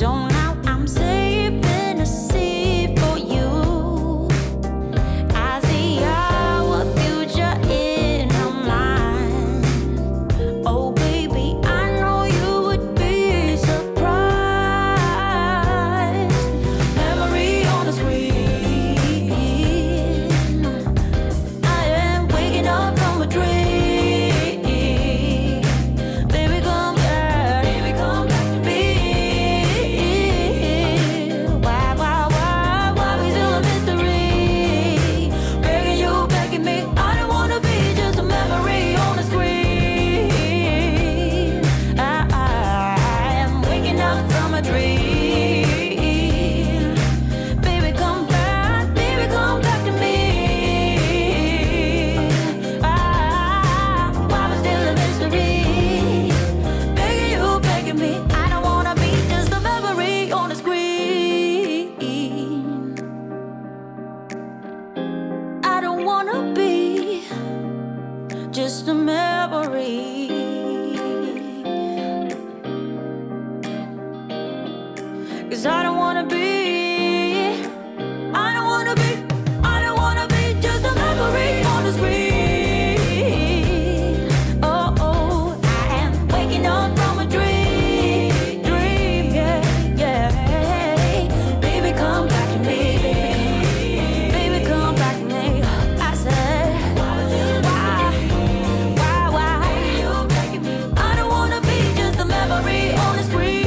So now I'm saving a seat for you. I see our future in our mind. Oh baby, I know you would be surprised. Memory on the screen. I am waking up from a dream. Baby, come back to me. Why we still a mystery? Begging you, begging me. I don't wanna be just a memory on the screen. I am waking up from a dream. Baby, come back to me. Why we still a mystery? Begging you, begging me. I don't wanna be just a memory on the screen. I don't wanna be just a memory. 'Cause I don't wanna be just a memory on the screen. Oh, I am waking up from a dream, yeah. Baby, come back to me. Baby, come back to me. I said, why? I don't wanna be just a memory on the screen.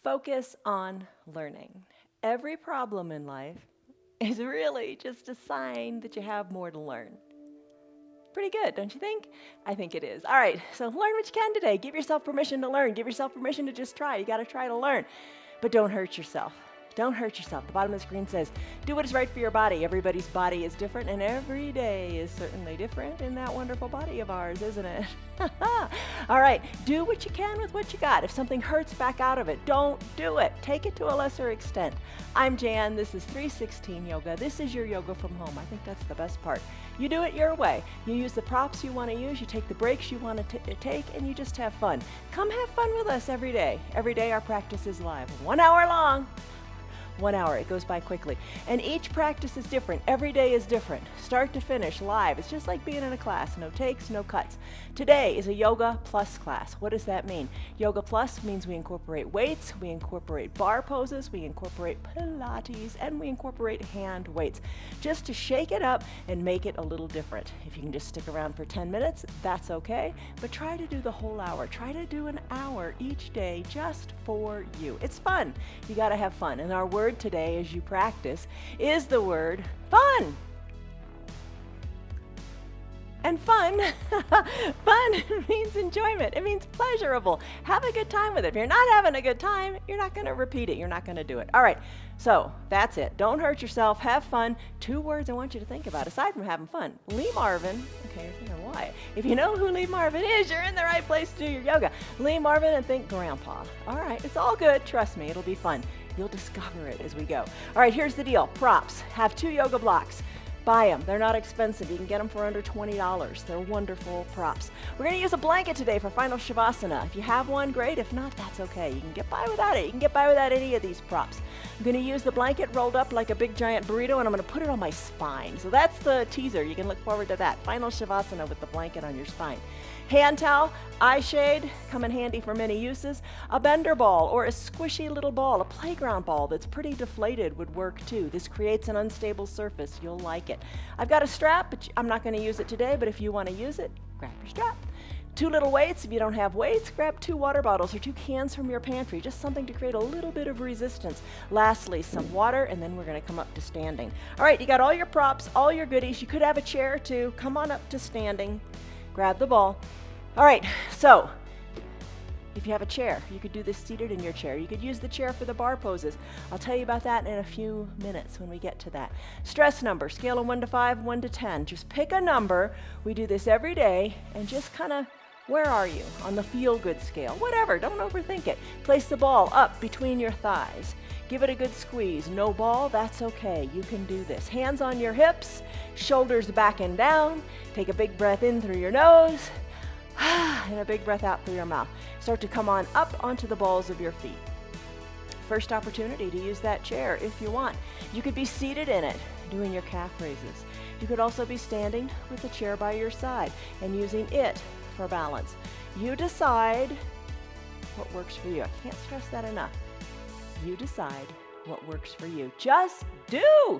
Focus on learning. Every problem in life is really just a sign that you have more to learn. Pretty good, don't you think? I think it is. All right, so learn what you can today. Give yourself permission to learn. Give yourself permission to just try. You got to try to learn. But don't hurt yourself. Don't hurt yourself. The bottom of the screen says, do what is right for your body. Everybody's body is different, and every day is certainly different in that wonderful body of ours, isn't it? All right, do what you can with what you got. If something hurts, back out of it. Don't do it. Take it to a lesser extent. I'm Jan. This is 316 Yoga. This is your yoga from home. I think that's the best part. You do it your way. You use the props you want to use, you take the breaks you want to take, and you just have fun. Come have fun with us every day. Every day our practice is live. 1 hour long. 1 hour, it goes by quickly. And each practice is different. Every day is different. Start to finish, live. It's just like being in a class. No takes, no cuts. Today is a Yoga Plus class. What does that mean? Yoga Plus means we incorporate weights, we incorporate bar poses, we incorporate Pilates, and we incorporate hand weights. Just to shake it up and make it a little different. If you can just stick around for 10 minutes, that's okay. But try to do the whole hour. Try to do an hour each day just for you. It's fun. You gotta have fun. And our word today as you practice is the word fun. And fun, fun means enjoyment. It means pleasurable. Have a good time with it. If you're not having a good time, you're not going to repeat it. You're not going to do it. All right, so that's it. Don't hurt yourself. Have fun. 2 words I want you to think about, aside from having fun. Lee Marvin. Okay, you're thinking, why? If you know who Lee Marvin is, you're in the right place to do your yoga. Lee Marvin and think grandpa. All right, it's all good. Trust me, it'll be fun. You'll discover it as we go. All right, here's the deal. Props. Have 2 yoga blocks. Buy them. They're not expensive. You can get them for under $20. They're wonderful props. We're going to use a blanket today for final Shavasana. If you have one, great. If not, that's okay. You can get by without it. You can get by without any of these props. I'm going to use the blanket rolled up like a big giant burrito, and I'm going to put it on my spine. So that's the teaser. You can look forward to that. Final Shavasana with the blanket on your spine. Hand towel, eye shade, come in handy for many uses. A bender ball or a squishy little ball, a playground ball that's pretty deflated would work too. This creates an unstable surface. You'll like it. I've got a strap, but I'm not going to use it today, but if you want to use it, grab your strap. 2 little weights. If you don't have weights, grab 2 water bottles or 2 cans from your pantry. Just something to create a little bit of resistance. Lastly, some water, and then we're going to come up to standing. All right, you got all your props, all your goodies. You could have a chair too. Come on up to standing. Grab the ball. All right, so if you have a chair, you could do this seated in your chair. You could use the chair for the bar poses. I'll tell you about that in a few minutes when we get to that. Stress number, scale of 1 to 5, 1 to 10. Just pick a number. We do this every day, and just kind of, where are you on the feel-good scale? Whatever, don't overthink it. Place the ball up between your thighs. Give it a good squeeze. No ball, that's okay. You can do this. Hands on your hips, shoulders back and down. Take a big breath in through your nose, and a big breath out through your mouth. Start to come on up onto the balls of your feet. First opportunity to use that chair if you want. You could be seated in it, doing your calf raises. You could also be standing with the chair by your side and using it for balance. You decide what works for you. I can't stress that enough. You decide what works for you. Just do.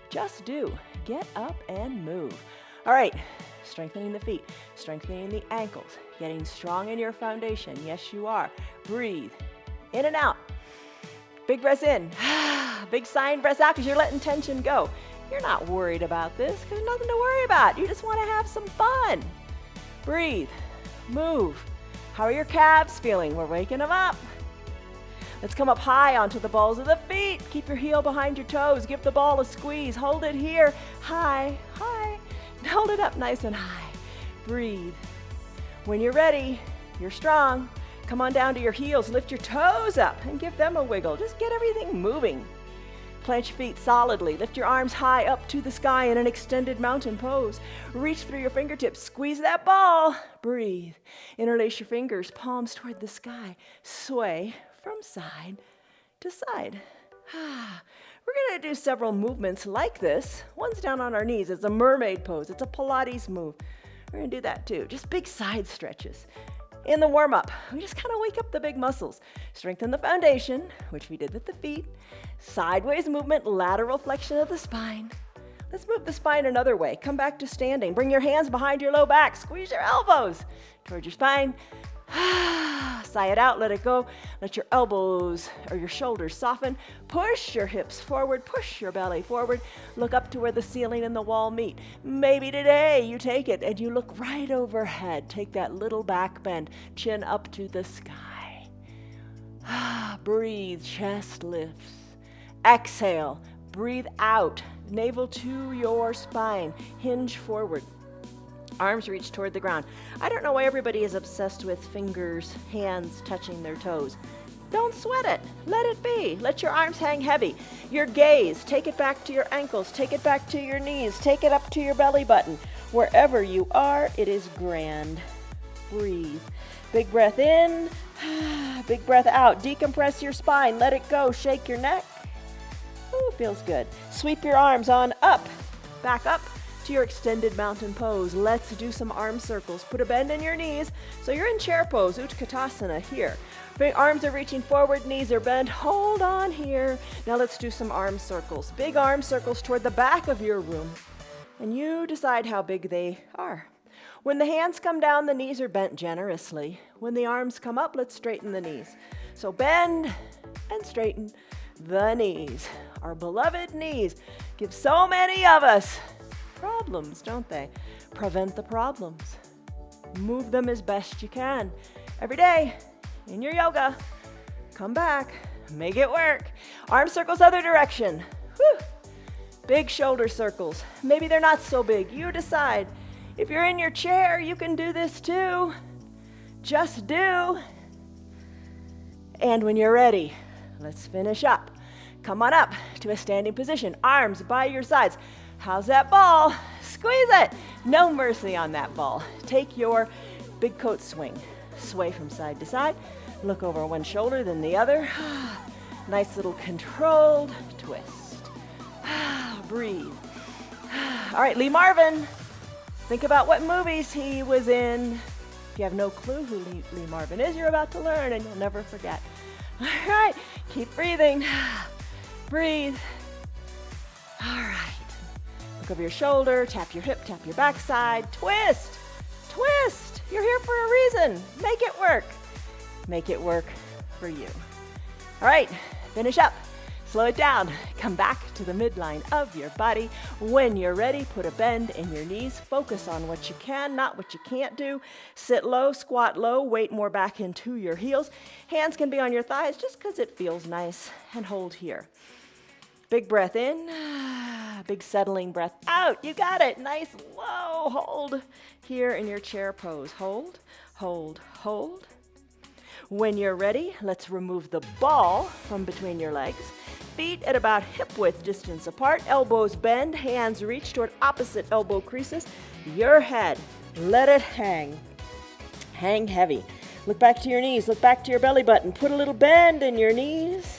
Just do. Get up and move. All right. Strengthening the feet, strengthening the ankles, getting strong in your foundation. Yes, you are. Breathe in and out. Big breath in. Big sigh and breath out because you're letting tension go. You're not worried about this because there's nothing to worry about. You just want to have some fun. Breathe. Move. How are your calves feeling? We're waking them up. Let's come up high onto the balls of the feet. Keep your heel behind your toes. Give the ball a squeeze. Hold it here. High, high. Hold it up nice and high. Breathe. When you're ready, you're strong. Come on down to your heels. Lift your toes up and give them a wiggle. Just get everything moving. Plant your feet solidly. Lift your arms high up to the sky in an extended mountain pose. Reach through your fingertips. Squeeze that ball. Breathe. Interlace your fingers, palms toward the sky. Sway from side to side. We're going to do several movements like this. One's down on our knees. It's a mermaid pose. It's a Pilates move. We're going to do that too. Just big side stretches. In the warm-up, we just kind of wake up the big muscles. Strengthen the foundation, which we did with the feet. Sideways movement, lateral flexion of the spine. Let's move the spine another way. Come back to standing. Bring your hands behind your low back. Squeeze your elbows towards your spine. Sigh it out, let it go. Let your elbows or your shoulders soften. Push your hips forward, push your belly forward. Look up to where the ceiling and the wall meet. Maybe today you take it and you look right overhead. Take that little back bend, chin up to the sky. Breathe, chest lifts. Exhale, breathe out, navel to your spine, hinge forward. Arms reach toward the ground. I don't know why everybody is obsessed with fingers, hands touching their toes. Don't sweat it. Let it be. Let your arms hang heavy. Your gaze, take it back to your ankles. Take it back to your knees. Take it up to your belly button. Wherever you are, it is grand. Breathe. Big breath in. Big breath out. Decompress your spine. Let it go. Shake your neck. Ooh, feels good. Sweep your arms on up. Back up to your extended mountain pose. Let's do some arm circles. Put a bend in your knees. So you're in chair pose, Utkatasana here. Big arms are reaching forward, knees are bent. Hold on here. Now let's do some arm circles. Big arm circles toward the back of your room. And you decide how big they are. When the hands come down, the knees are bent generously. When the arms come up, let's straighten the knees. So bend and straighten the knees. Our beloved knees give so many of us problems, don't they? Prevent the problems. Move them as best you can. Every day in your yoga, come back, make it work. Arm circles other direction. Whew. Big shoulder circles. Maybe they're not so big. You decide. If you're in your chair, you can do this too. Just do. And when you're ready, let's finish up. Come on up to a standing position. Arms by your sides. How's that ball? Squeeze it. No mercy on that ball. Take your big coat swing. Sway from side to side. Look over one shoulder, then the other. Nice little controlled twist. Breathe. All right, Lee Marvin. Think about what movies he was in. If you have no clue who Lee Marvin is, you're about to learn and you'll never forget. All right, keep breathing. Breathe. All right. Look over your shoulder, tap your hip, tap your backside, twist, twist. You're here for a reason. Make it work. Make it work for you. All right, finish up. Slow it down. Come back to the midline of your body. When you're ready, put a bend in your knees. Focus on what you can, not what you can't do. Sit low, squat low, weight more back into your heels. Hands can be on your thighs just because it feels nice. And hold here. Big breath in, big settling breath out. You got it. Nice, low hold here in your chair pose. Hold, hold, hold. When you're ready, let's remove the ball from between your legs. Feet at about hip width distance apart. Elbows bend, hands reach toward opposite elbow creases. Your head, let it hang. Hang heavy. Look back to your knees, look back to your belly button. Put a little bend in your knees.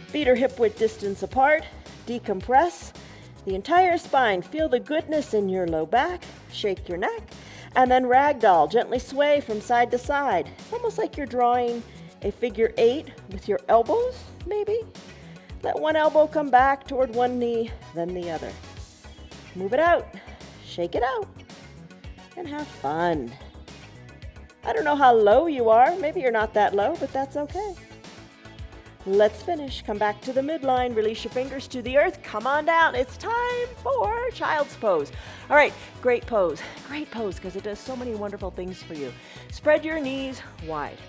Feet are hip width distance apart. Decompress the entire spine. Feel the goodness in your low back. Shake your neck. And then ragdoll. Gently sway from side to side. It's almost like you're drawing a figure 8 with your elbows, maybe. Let one elbow come back toward one knee, then the other. Move it out. Shake it out. And have fun. I don't know how low you are. Maybe you're not that low, but that's okay. Let's finish. Come back to the midline. Release your fingers to the earth. Come on down. It's time for child's pose. All right, great pose. Great pose because it does so many wonderful things for you. Spread your knees wide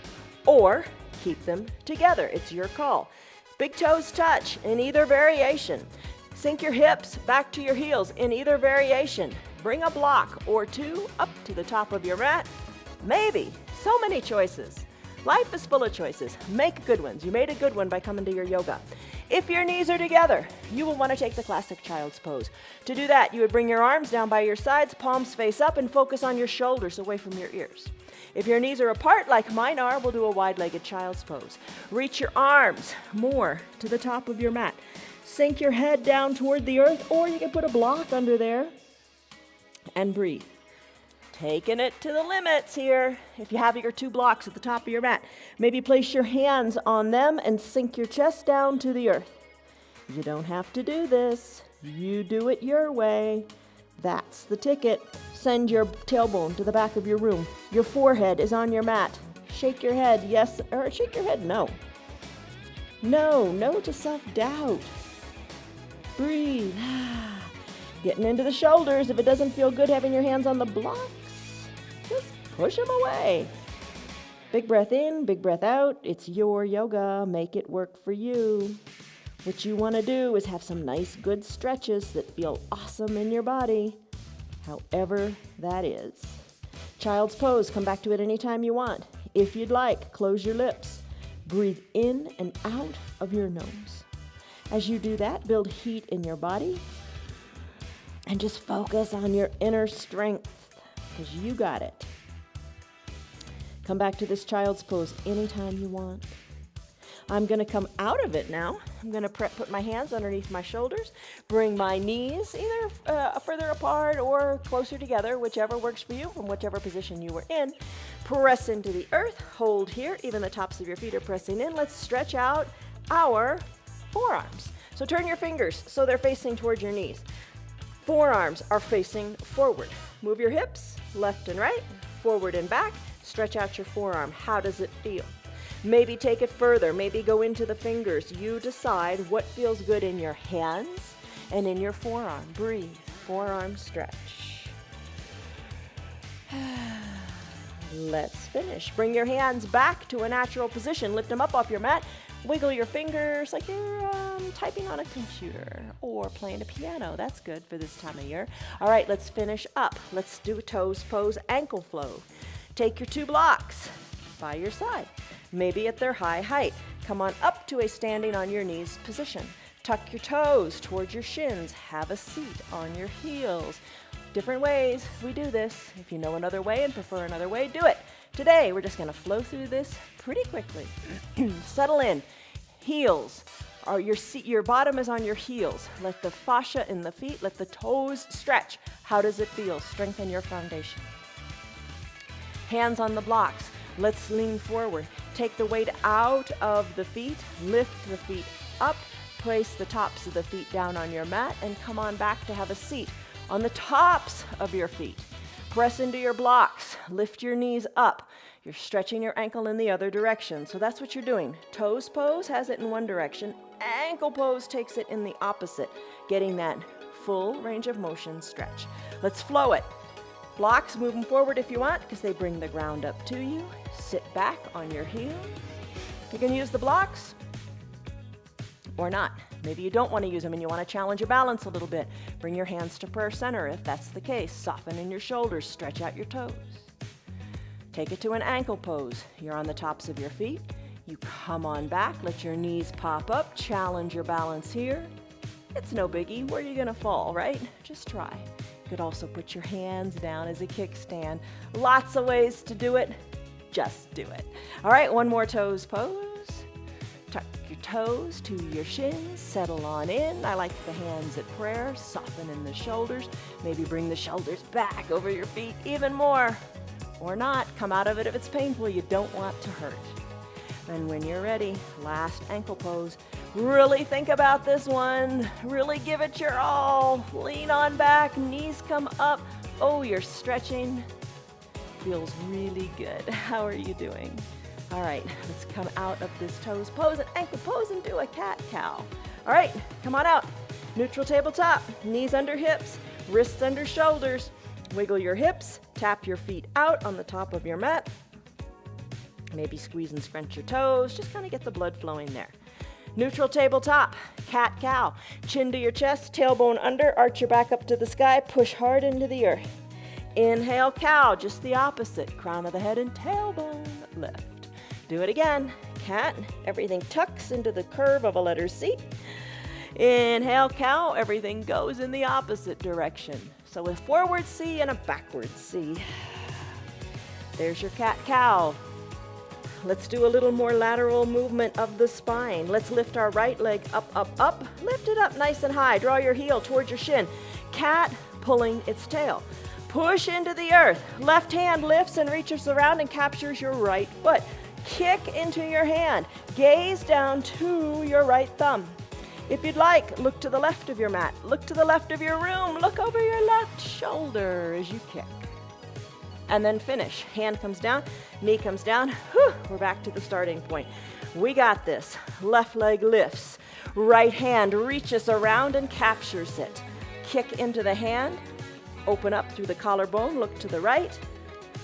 or keep them together. It's your call. Big toes touch in either variation. Sink your hips back to your heels in either variation. Bring a block or two up to the top of your mat. Maybe. So many choices. Life is full of choices. Make good ones. You made a good one by coming to your yoga. If your knees are together, you will want to take the classic child's pose. To do that, you would bring your arms down by your sides, palms face up, and focus on your shoulders away from your ears. If your knees are apart, like mine are, we'll do a wide-legged child's pose. Reach your arms more to the top of your mat. Sink your head down toward the earth, or you can put a block under there and breathe. Taking it to the limits here. If you have your 2 blocks at the top of your mat, maybe place your hands on them and sink your chest down to the earth. You don't have to do this. You do it your way. That's the ticket. Send your tailbone to the back of your room. Your forehead is on your mat. Shake your head, yes, or shake your head, no. No to self-doubt. Breathe. Getting into the shoulders. If it doesn't feel good having your hands on the blocks, just push them away. Big breath in, big breath out. It's your yoga. Make it work for you. What you want to do is have some nice, good stretches that feel awesome in your body, however that is. Child's pose. Come back to it anytime you want. If you'd like, close your lips. Breathe in and out of your nose. As you do that, build heat in your body and just focus on your inner strength because you got it. Come back to this child's pose anytime you want. I'm going to come out of it now. I'm going to put my hands underneath my shoulders, bring my knees either further apart or closer together, whichever works for you from whichever position you were in. Press into the earth, hold here, even the tops of your feet are pressing in. Let's stretch out our forearms. So turn your fingers so they're facing towards your knees. Forearms are facing forward. Move your hips left and right, forward and back. Stretch out your forearm. How does it feel? Maybe take it further. Maybe go into the fingers. You decide what feels good in your hands and in your forearm. Breathe. Forearm stretch. Let's finish. Bring your hands back to a natural position. Lift them up off your mat. Wiggle your fingers like you're typing on a computer or playing a piano. That's good for this time of year. All right, let's finish up. Let's do a toes pose, ankle flow. Take your two blocks by your side, maybe at their high height. Come on up to a standing on your knees position. Tuck your toes towards your shins. Have a seat on your heels. Different ways we do this. If you know another way and prefer another way, do it. Today, we're just going to flow through this pretty quickly. Settle in. Heels. Your bottom is on your heels. Let the fascia in the feet, let the toes stretch. How does it feel? Strengthen your foundation. Hands on the blocks. Let's lean forward. Take the weight out of the feet. Lift the feet up. Place the tops of the feet down on your mat and come on back to have a seat on the tops of your feet. Press into your blocks. Lift your knees up. You're stretching your ankle in the other direction. So that's what you're doing. Toes pose has it in one direction. Ankle pose takes it in the opposite, getting that full range of motion stretch. Let's flow it. Blocks, move them forward if you want because they bring the ground up to you. Sit back on your heels. You can use the blocks or not. Maybe you don't want to use them and you want to challenge your balance a little bit. Bring your hands to prayer center if that's the case. Soften in your shoulders, stretch out your toes. Take it to an ankle pose. You're on the tops of your feet. You come on back, let your knees pop up, challenge your balance here. It's no biggie. Where are you going to fall, right? Just try. You could also put your hands down as a kickstand. Lots of ways to do it. Just do it. All right, one more toes pose. Tuck your toes to your shins, settle on in. I like the hands at prayer, soften in the shoulders. Maybe bring the shoulders back over your feet even more. Or not, come out of it if it's painful. You don't want to hurt. And when you're ready, last ankle pose. Really think about this one. Really give it your all. Lean on back, knees come up. Oh, you're stretching. Feels really good. How are you doing? All right, let's come out of this toes pose and ankle pose and do a cat-cow. All right, come on out. Neutral tabletop, knees under hips, wrists under shoulders. Wiggle your hips, tap your feet out on the top of your mat. Maybe squeeze and scrunch your toes. Just kind of get the blood flowing there. Neutral tabletop, cat-cow. Chin to your chest, tailbone under, arch your back up to the sky, push hard into the earth. Inhale, cow, just the opposite. Crown of the head and tailbone lift. Do it again. Cat, everything tucks into the curve of a letter C. Inhale, cow, everything goes in the opposite direction. So a forward C and a backward C. There's your cat-cow. Let's do a little more lateral movement of the spine. Let's lift our right leg up, up, up. Lift it up nice and high. Draw your heel towards your shin. Cat pulling its tail. Push into the earth. Left hand lifts and reaches around and captures your right foot. Kick into your hand. Gaze down to your right thumb. If you'd like, look to the left of your mat. Look to the left of your room. Look over your left shoulder as you kick. and then finish. Hand comes down, knee comes down. Whew, we're back to the starting point. We got this. Left leg lifts. Right hand reaches around and captures it. Kick into the hand. Open up through the collarbone. Look to the right.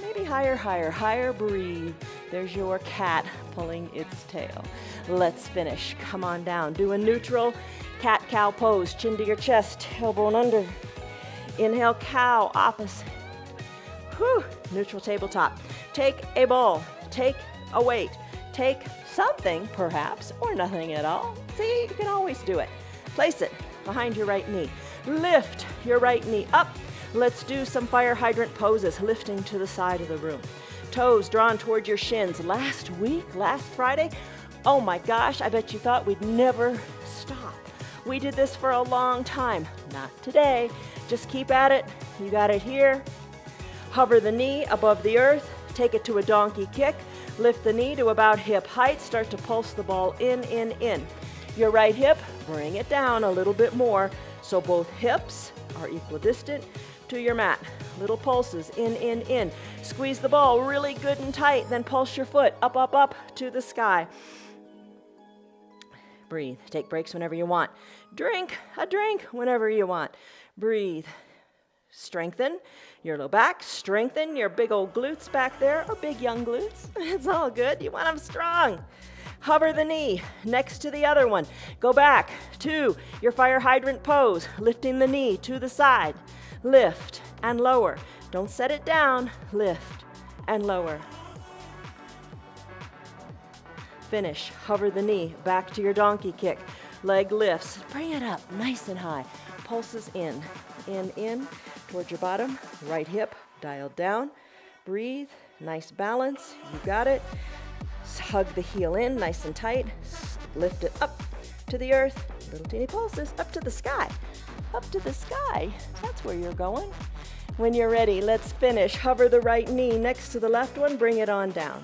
Maybe higher, higher, higher. Breathe. There's your cat pulling its tail. Let's finish. Come on down. Do a neutral cat-cow pose. Chin to your chest. Tailbone under. Inhale, cow, opposite. Whew. Neutral tabletop. Take a ball. Take a weight. Take something, perhaps, or nothing at all. See, you can always do it. Place it behind your right knee. Lift your right knee up. Let's do some fire hydrant poses, lifting to the side of the room. Toes drawn toward your shins. Last Friday, oh my gosh, I bet you thought we'd never stop. We did this for a long time. Not today. Just keep at it. You got it here. Hover the knee above the earth. Take it to a donkey kick. Lift the knee to about hip height. Start to pulse the ball in. Your right hip, bring it down a little bit more so both hips are equidistant to your mat. Little pulses, in. Squeeze the ball really good and tight, then pulse your foot up to the sky. Breathe. Take breaks whenever you want. Drink a drink whenever you want. Breathe. Strengthen your low back. Strengthen your big old glutes back there, or big young glutes. It's all good. You want them strong. Hover the knee next to the other one. Go back to your fire hydrant pose, lifting the knee to the side. Lift and lower. Don't set it down. Lift and lower. Finish. Hover the knee back to your donkey kick. Leg lifts. Bring it up nice and high. Pulses in towards your bottom. Right hip dialed down. Breathe. Nice balance. You got it. Hug the heel in nice and tight. Lift it up to the earth. Little teeny pulses up to the sky. Up to the sky. That's where you're going. When you're ready, let's finish. Hover the right knee next to the left one. Bring it on down.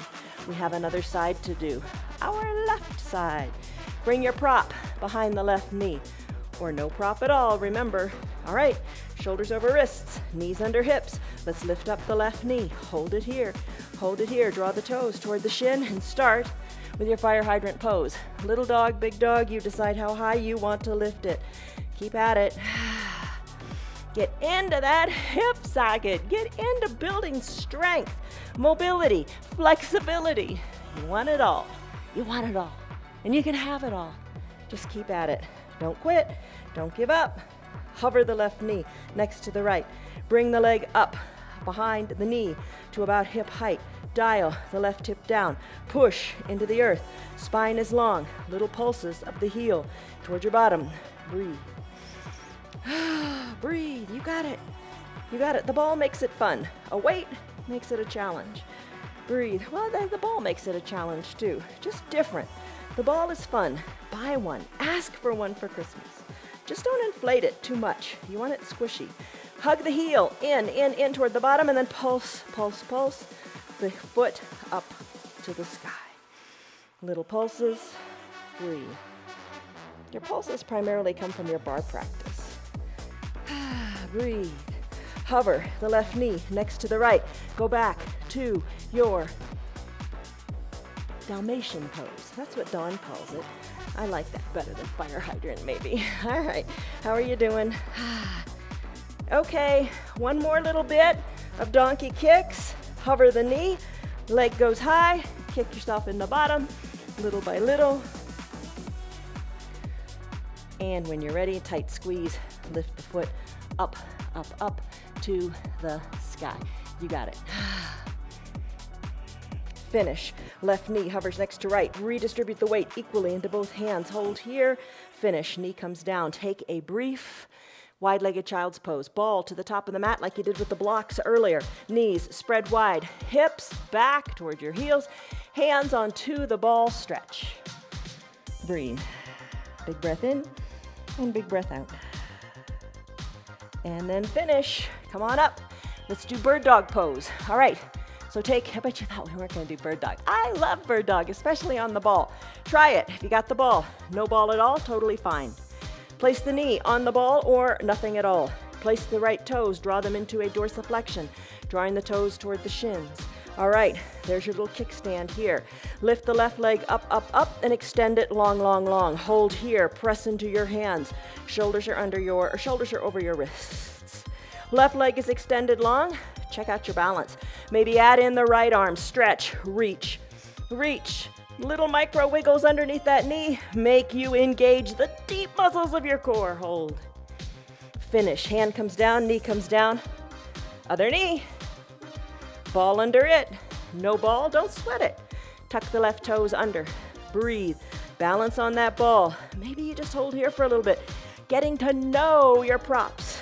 We have another side to do. Our left side. Bring your prop behind the left knee. Or no prop at all, remember. All right, shoulders over wrists, knees under hips. Let's lift up the left knee. Hold it here. Hold it here. Draw the toes toward the shin and start with your fire hydrant pose. Little dog, big dog, you decide how high you want to lift it. Keep at it. Get into that hip socket. Get into building strength, mobility, flexibility. You want it all. You want it all. And you can have it all. Just keep at it. Don't quit. Don't give up. Hover the left knee next to the right. Bring the leg up behind the knee to about hip height. Dial the left hip down. Push into the earth. Spine is long. Little pulses of the heel toward your bottom. Breathe. Breathe. You got it. You got it. The ball makes it fun. A weight makes it a challenge. Breathe. Well, the ball makes it a challenge too. Just different. The ball is fun. Buy one. Ask for one for Christmas. Just don't inflate it too much. You want it squishy. Hug the heel in toward the bottom, and then pulse the foot up to the sky. Little pulses. Breathe. Your pulses primarily come from your bar practice. Breathe. Hover the left knee next to the right. Go back to your Dalmatian pose. That's what Dawn calls it. I like that better than fire hydrant, maybe. All right, how are you doing? Okay, one more little bit of donkey kicks. Hover the knee, leg goes high, kick yourself in the bottom, little by little. And when you're ready, tight squeeze, lift the foot up to the sky. You got it. Finish. Left knee hovers next to right. Redistribute the weight equally into both hands. Hold here. Finish. Knee comes down. Take a brief wide-legged child's pose. Ball to the top of the mat like you did with the blocks earlier. Knees spread wide. Hips back toward your heels. Hands onto the ball. Stretch. Breathe. Big breath in and big breath out. And then finish. Come on up. Let's do bird dog pose. All right. So I bet you thought we weren't going to do bird dog. I love bird dog, especially on the ball. Try it if you got the ball. No ball at all, totally fine. Place the knee on the ball or nothing at all. Place the right toes, draw them into a dorsiflexion, drawing the toes toward the shins. All right, there's your little kickstand here. Lift the left leg up, up, up, and extend it long, long, long. Hold here, press into your hands. Shoulders are over your wrists. Left leg is extended long. Check out your balance. Maybe add in the right arm, stretch, reach, reach. Little micro wiggles underneath that knee make you engage the deep muscles of your core. Hold. Finish. Hand comes down, knee comes down. Other knee. Ball under it. No ball, don't sweat it. Tuck the left toes under. Breathe. Balance on that ball. Maybe you just hold here for a little bit. Getting to know your props.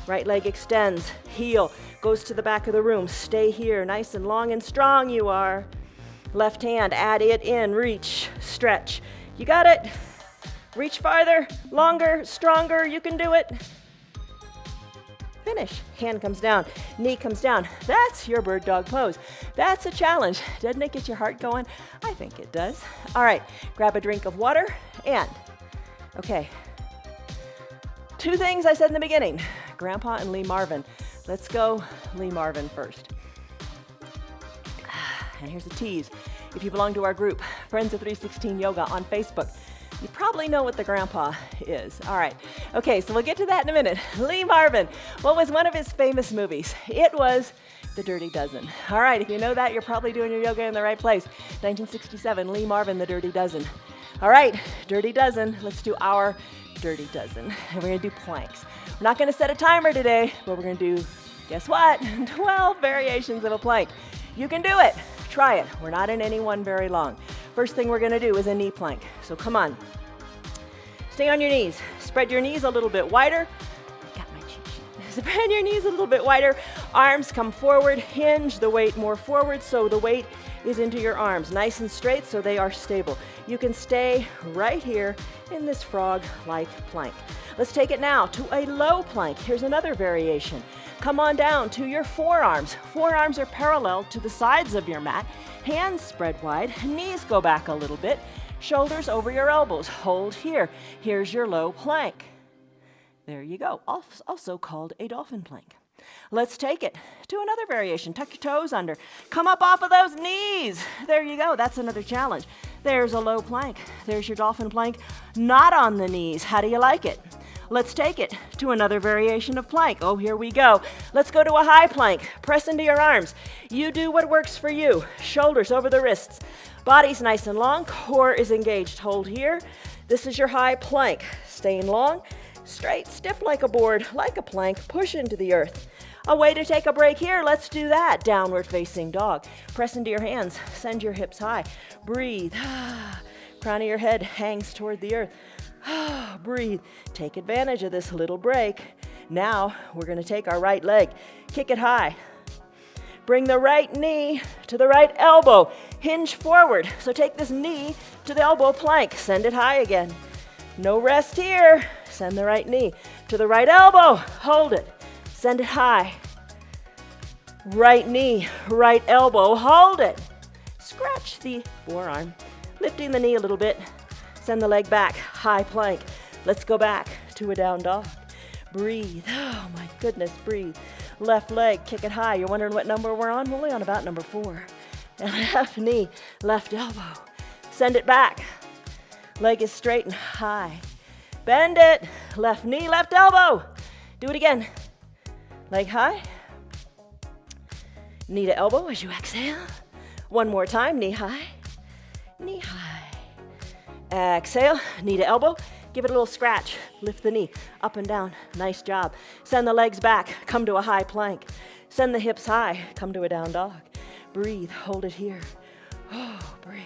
Right leg extends. Heel goes to the back of the room. Stay here. Nice and long and strong you are. Left hand, add it in, reach, stretch. You got it. Reach farther, longer, stronger, you can do it. Finish. Hand comes down, knee comes down. That's your bird dog pose. That's a challenge. Doesn't it get your heart going? I think it does. All right, grab a drink of water and, okay. 2 things I said in the beginning, Grandpa and Lee Marvin. Let's go Lee Marvin first. And here's a tease. If you belong to our group, Friends of 316 Yoga on Facebook, you probably know what the grandpa is. All right. Okay, so we'll get to that in a minute. Lee Marvin, what was one of his famous movies? It was The Dirty Dozen. All right, if you know that, you're probably doing your yoga in the right place. 1967, Lee Marvin, The Dirty Dozen. All right, Dirty Dozen. Let's do our Dirty Dozen. And we're going to do planks. We're not going to set a timer today, but we're going to do, guess what? 12 variations of a plank. You can do it. Try it. We're not in any one very long. First thing we're going to do is a knee plank. So come on. Stay on your knees. Spread your knees a little bit wider. Got my cheat sheet. Spread your knees a little bit wider. Arms come forward. Hinge the weight more forward so the weight is into your arms. Nice and straight so they are stable. You can stay right here in this frog-like plank. Let's take it now to a low plank. Here's another variation. Come on down to your forearms. Forearms are parallel to the sides of your mat. Hands spread wide. Knees go back a little bit. Shoulders over your elbows. Hold here. Here's your low plank. There you go. Also called a dolphin plank. Let's take it to another variation. Tuck your toes under. Come up off of those knees. There you go. That's another challenge. There's a low plank. There's your dolphin plank. Not on the knees. How do you like it? Let's take it to another variation of plank. Oh, here we go. Let's go to a high plank. Press into your arms. You do what works for you. Shoulders over the wrists. Body's nice and long. Core is engaged. Hold here. This is your high plank. Staying long, straight, stiff like a board, like a plank. Push into the earth. A way to take a break here. Let's do that. Downward facing dog. Press into your hands. Send your hips high. Breathe. Crown of your head hangs toward the earth. Breathe. Take advantage of this little break. Now we're going to take our right leg. Kick it high. Bring the right knee to the right elbow. Hinge forward. So take this knee to the elbow plank. Send it high again. No rest here. Send the right knee to the right elbow. Hold it. Send it high. Right knee, right elbow. Hold it. Scratch the forearm. Lifting the knee a little bit. Send the leg back. High plank. Let's go back to a down dog. Breathe. Oh my goodness, breathe. Left leg, kick it high. You're wondering what number we're on? We're only on about number 4. Left knee, left elbow. Send it back. Leg is straight and high. Bend it. Left knee, left elbow. Do it again. Leg high. Knee to elbow as you exhale. One more time. Knee high. Knee high. Exhale. Knee to elbow. Give it a little scratch. Lift the knee up and down. Nice job. Send the legs back. Come to a high plank. Send the hips high. Come to a down dog. Breathe. Hold it here. Oh, breathe.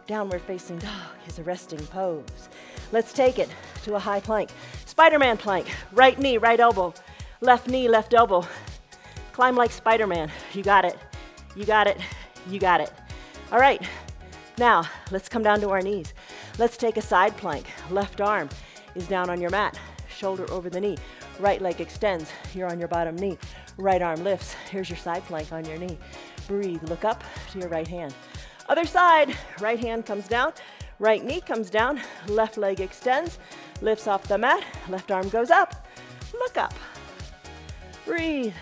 Downward facing dog is a resting pose. Let's take it to a high plank. Spider-Man plank. Right knee, right elbow. Left knee, left elbow. Climb like Spider-Man. You got it. You got it. You got it. All right. Now, let's come down to our knees. Let's take a side plank. Left arm is down on your mat. Shoulder over the knee. Right leg extends. You're on your bottom knee. Right arm lifts. Here's your side plank on your knee. Breathe. Look up to your right hand. Other side. Right hand comes down. Right knee comes down. Left leg extends. Lifts off the mat. Left arm goes up. look up. Breathe.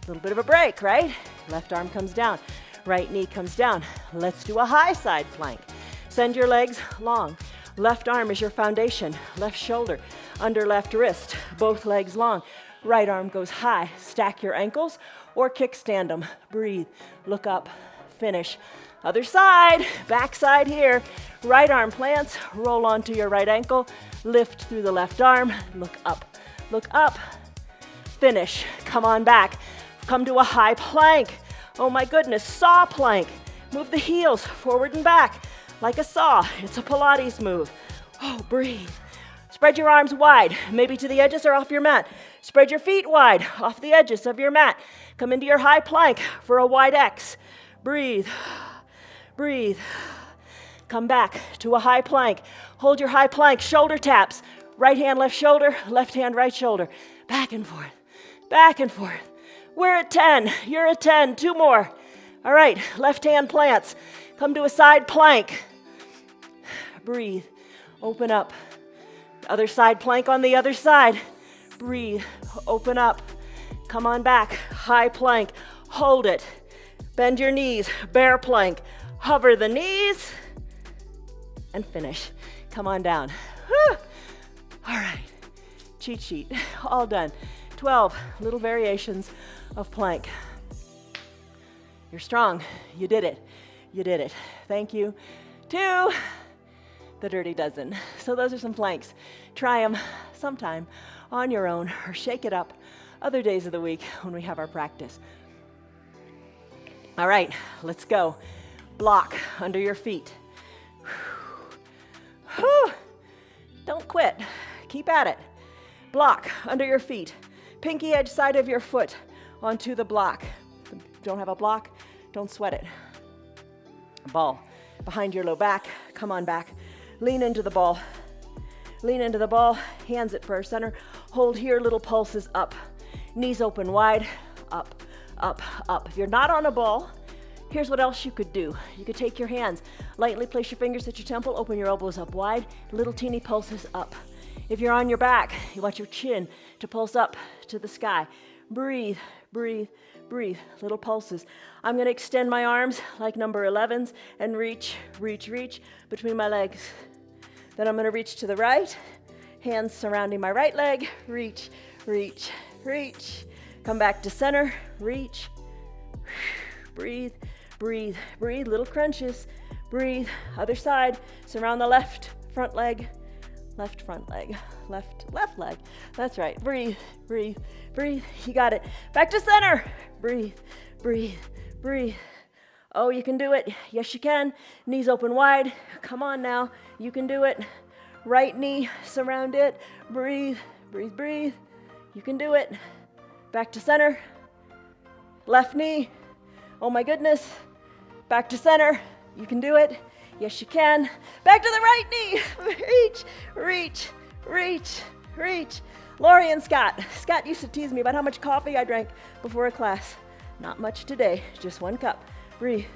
A little bit of a break, right? Left arm comes down, right knee comes down. Let's do a high side plank. Send your legs long. Left arm is your foundation. Left shoulder under left wrist. Both legs long. Right arm goes high. Stack your ankles or kickstand them. Breathe. Look up. Finish. Other side. Back side here. Right arm plants. Roll onto your right ankle. Lift through the left arm. Look up. Look up. Finish. Come on back. Come to a high plank. Oh my goodness. Saw plank. Move the heels forward and back like a saw. It's a Pilates move. Oh, breathe. Spread your arms wide, maybe to the edges or off your mat. Spread your feet wide, off the edges of your mat. Come into your high plank for a wide X. Breathe. Breathe. Come back to a high plank. Hold your high plank, shoulder taps. Right hand, left shoulder, left hand, right shoulder. Back and forth, back and forth. We're at 10, you're at 10, 2 more. All right, left hand plants. Come to a side plank. Breathe, open up. Other side plank on the other side. Breathe, open up. Come on back, high plank. Hold it. Bend your knees, bear plank. Hover the knees and finish. Come on down. Whew. All right, cheat sheet, all done. 12 little variations of plank. You're strong, you did it, you did it. Thank you to the Dirty Dozen. So those are some planks. Try them sometime on your own or shake it up other days of the week when we have our practice. All right, let's go. Block under your feet. Whew. Don't quit. Keep at it. Block under your feet. Pinky edge side of your foot onto the block. Don't have a block? Don't sweat it. Ball behind your low back. Come on back. Lean into the ball. Lean into the ball. Hands at prayer center. Hold here, little pulses up. Knees open wide. Up, up, up. If you're not on a ball, here's what else you could do. You could take your hands, lightly place your fingers at your temple, open your elbows up wide, little teeny pulses up. If you're on your back, you want your chin to pulse up to the sky. Breathe, breathe, breathe, little pulses. I'm gonna extend my arms like number 11s and reach, reach, reach between my legs. Then I'm gonna reach to the right, hands surrounding my right leg, reach, reach, reach. Come back to center, reach, breathe, breathe, breathe, little crunches, breathe. Other side, surround the left front leg, left front leg, left leg. That's right, breathe, breathe, breathe. You got it. Back to center, breathe, breathe, breathe. Oh, you can do it. Yes, you can. Knees open wide. Come on now. You can do it. Right knee, surround it. Breathe, breathe, breathe. You can do it. Back to center. Left knee. Oh my goodness. Back to center. You can do it. Yes, you can. Back to the right knee. Reach, reach, reach, reach. Lori and Scott. Scott used to tease me about how much coffee I drank before a class. Not much today, just 1 cup. Breathe,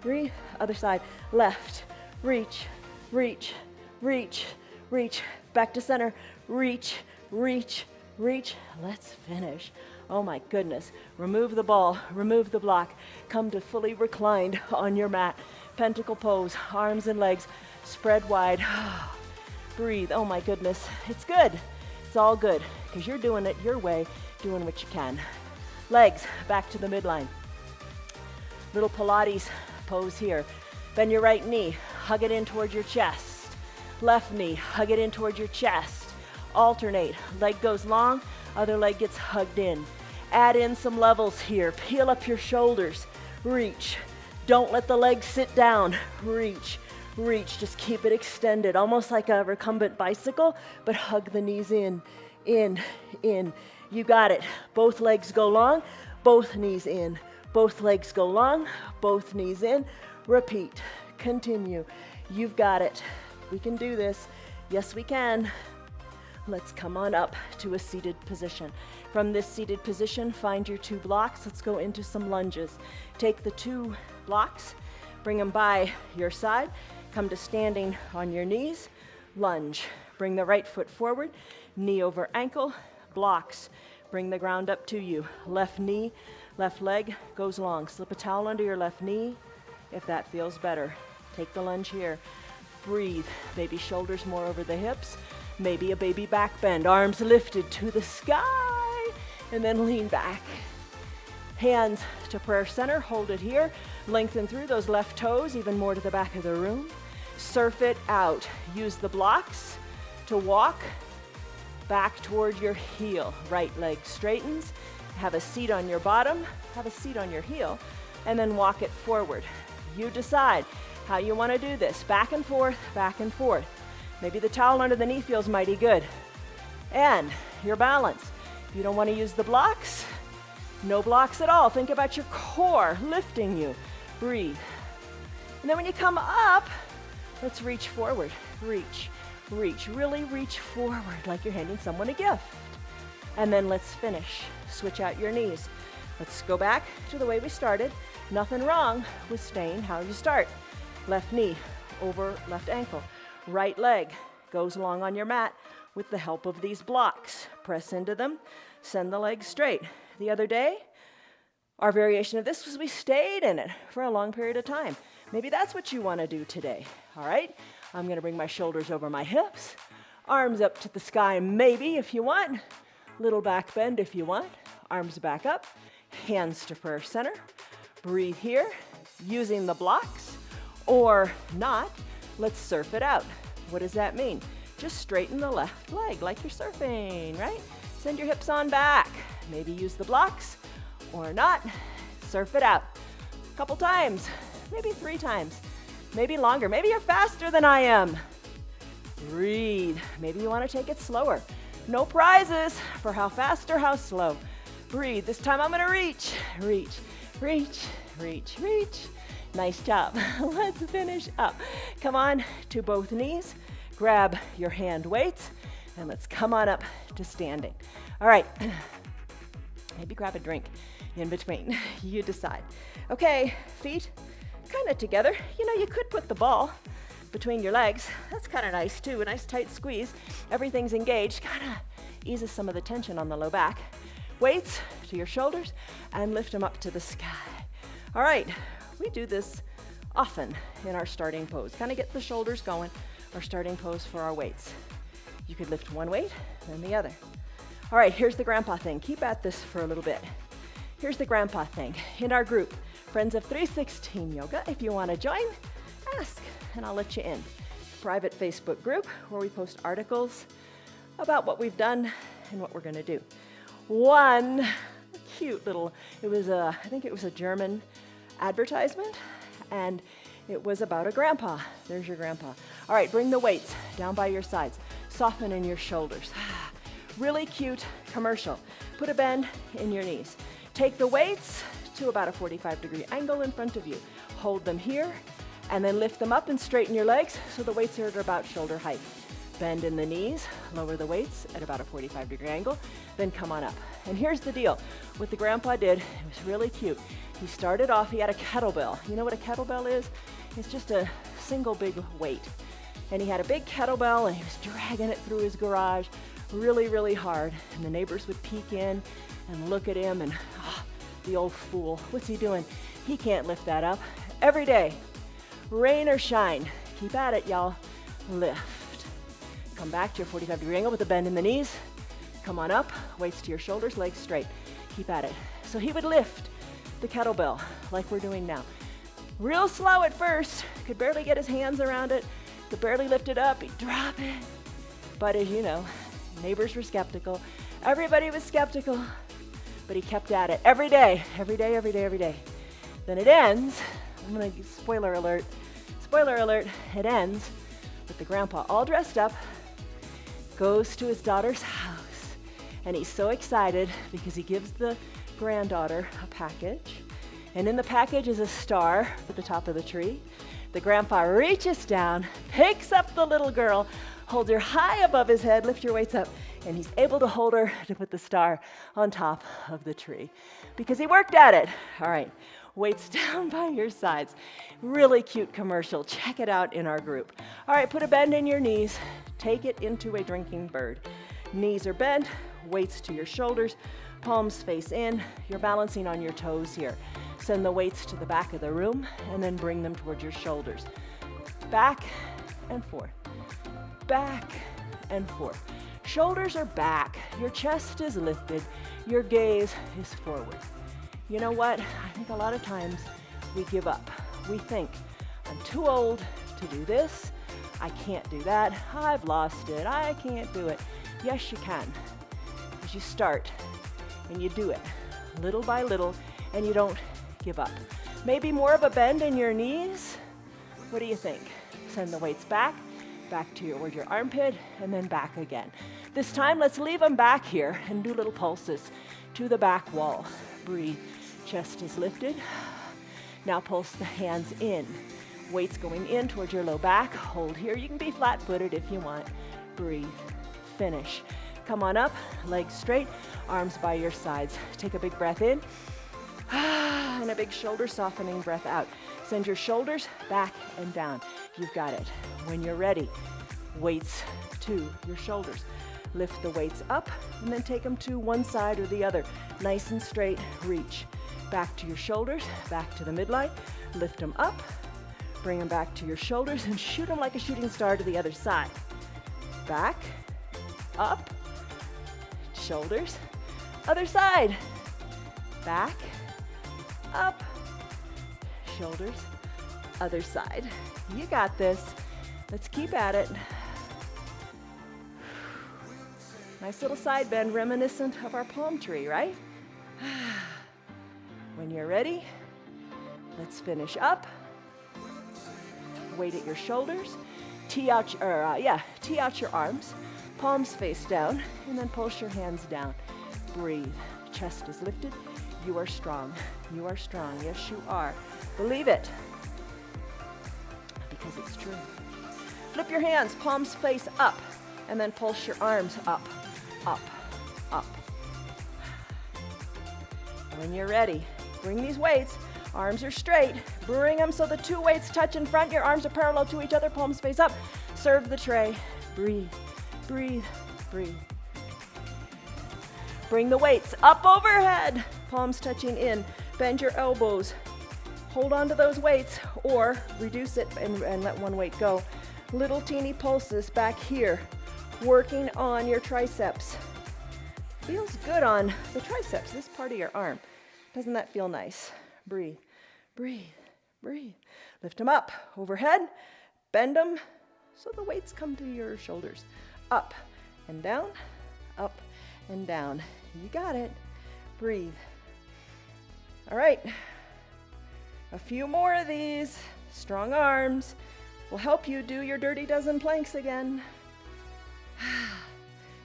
breathe. Other side. Left, reach, reach, reach, reach. Back to center. Reach, reach, reach. Let's finish. Oh my goodness. Remove the ball, remove the block. Come to fully reclined on your mat. Pentacle pose, arms and legs spread wide. Breathe. Oh my goodness. It's good. It's all good because you're doing it your way, doing what you can. Legs back to the midline. Little Pilates pose here. Bend your right knee, hug it in towards your chest. Left knee, hug it in towards your chest. Alternate. Leg goes long, other leg gets hugged in. Add in some levels here. Peel up your shoulders. Reach. Don't let the legs sit down. Reach, reach. Just keep it extended, almost like a recumbent bicycle, but hug the knees in, in, in. You got it. Both legs go long, both knees in. Both legs go long, both knees in. Repeat. Continue. You've got it. We can do this. Yes, we can. Let's come on up to a seated position. From this seated position, find your 2 blocks. Let's go into some lunges. Take the 2 blocks, bring them by your side. Come to standing on your knees. Lunge. Bring the right foot forward, knee over ankle, Blocks. Bring the ground up to you. Left knee, left leg goes long. Slip a towel under your left knee if that feels better. Take the lunge here. Breathe. Maybe shoulders more over the hips. Maybe a baby back bend. Arms lifted to the sky. And then lean back. Hands to prayer center. Hold it here. Lengthen through those left toes, even more to the back of the room. Surf it out. Use the blocks to walk back toward your heel. Right leg straightens. Have a seat on your bottom. Have a seat on your heel. And then walk it forward. You decide how you want to do this. Back and forth, back and forth. Maybe the towel under the knee feels mighty good. And your balance. If you don't want to use the blocks, no blocks at all. Think about your core lifting you. Breathe. And then when you come up, let's reach forward. Reach, reach, really reach forward like you're handing someone a gift. And then let's finish. Switch out your knees. Let's go back to the way we started. Nothing wrong with staying how you start. Left knee over left ankle. Right leg goes along on your mat with the help of these blocks. Press into them. Send the legs straight. The other day, our variation of this was we stayed in it for a long period of time. Maybe that's what you want to do today. All right? I'm going to bring my shoulders over my hips. Arms up to the sky, maybe if you want. Little back bend if you want. Arms back up. Hands to prayer center. Breathe here, using the blocks or not. Let's surf it out. What does that mean? Just straighten the left leg like you're surfing, right? Send your hips on back. Maybe use the blocks or not. Surf it out. A couple times, maybe 3 times, maybe longer. Maybe you're faster than I am. Breathe. Maybe you want to take it slower. No prizes for how fast or how slow. Breathe. This time I'm going to reach, reach, reach, reach, reach. Nice job. Let's finish up. Come on to both knees. Grab your hand weights and let's come on up to standing. All right. Maybe grab a drink in between. You decide. Okay, feet kind of together. You know, you could put the ball between your legs. That's kind of nice too. A nice tight squeeze. Everything's engaged. Kind of eases some of the tension on the low back. Weights to your shoulders and lift them up to the sky. All right, we do this often in our starting pose. Kind of get the shoulders going, our starting pose for our weights. You could lift one weight, then the other. All right, here's the grandpa thing. Keep at this for a little bit. Here's the grandpa thing. In our group, Friends of 316 Yoga, if you want to join, ask and I'll let you in. Private Facebook group where we post articles about what we've done and what we're going to do. One cute little, I think it was a German advertisement, and it was about a grandpa. There's your grandpa. All right, bring the weights down by your sides. Soften in your shoulders. Really cute commercial. Put a bend in your knees. Take the weights to about a 45-degree angle in front of you. Hold them here, and then lift them up and straighten your legs so the weights are at about shoulder height. Bend in the knees, lower the weights at about a 45-degree angle, then come on up. And here's the deal. What the grandpa did, it was really cute. He started off, he had a kettlebell. You know what a kettlebell is? It's just a single big weight. And he had a big kettlebell and he was dragging it through his garage really, really hard. And the neighbors would peek in and look at him and, the old fool, what's he doing? He can't lift that up. Every day, rain or shine, keep at it, y'all. Lift. Come back to your 45-degree angle with a bend in the knees. Come on up, weights to your shoulders, legs straight. Keep at it. So he would lift the kettlebell like we're doing now. Real slow at first, could barely get his hands around it, could barely lift it up, he'd drop it. But as you know, neighbors were skeptical. Everybody was skeptical, but he kept at it every day, every day, every day, every day. Then it ends, I'm gonna, spoiler alert, it ends with the grandpa all dressed up, goes to his daughter's house, and he's so excited because he gives the granddaughter a package, and in the package is a star at the top of the tree. The grandpa reaches down, picks up the little girl, holds her high above his head, lift your weights up, and he's able to hold her to put the star on top of the tree because he worked at it. All right, weights down by your sides. Really cute commercial. Check it out in our group. All right, put a bend in your knees. Take it into a drinking bird. Knees are bent, weights to your shoulders, palms face in. You're balancing on your toes here. Send the weights to the back of the room and then bring them towards your shoulders. Back and forth, back and forth. Shoulders are back, your chest is lifted, your gaze is forward. You know what? I think a lot of times we give up. We think, I'm too old to do this. I can't do that. I've lost it. I can't do it. Yes, you can. As you start and you do it little by little and you don't give up. Maybe more of a bend in your knees. What do you think? Send the weights back towards your armpit, and then back again. This time, let's leave them back here and do little pulses to the back wall. Breathe. Chest is lifted. Now pulse the hands in. Weights going in towards your low back. Hold here. You can be flat-footed if you want. Breathe. Finish. Come on up. Legs straight. Arms by your sides. Take a big breath in. And a big shoulder softening breath out. Send your shoulders back and down. You've got it. When you're ready, weights to your shoulders. Lift the weights up and then take them to one side or the other. Nice and straight, reach. Back to your shoulders, back to the midline. Lift them up, bring them back to your shoulders and shoot them like a shooting star to the other side. Back, up, shoulders, other side. Back, up, shoulders, other side. You got this. Let's keep at it. Nice little side bend reminiscent of our palm tree, right? When you're ready, let's finish up. Weight at your shoulders. Tee out your arms. Palms face down, and then pulse your hands down. Breathe. Chest is lifted. You are strong. You are strong. Yes, you are. Believe it. Because it's true. Flip your hands, palms face up, and then pulse your arms up, up, up. When you're ready, bring these weights. Arms are straight. Bring them so the two weights touch in front. Your arms are parallel to each other, palms face up. Serve the tray. Breathe, breathe, breathe. Bring the weights up overhead. Palms touching in. Bend your elbows. Hold on to those weights or reduce it and let one weight go. Little teeny pulses back here, working on your triceps. Feels good on the triceps, this part of your arm. Doesn't that feel nice? Breathe, breathe, breathe. Lift them up, overhead, bend them so the weights come to your shoulders. Up and down, up and down. You got it. Breathe. All right. A few more of these. Strong arms will help you do your dirty dozen planks again.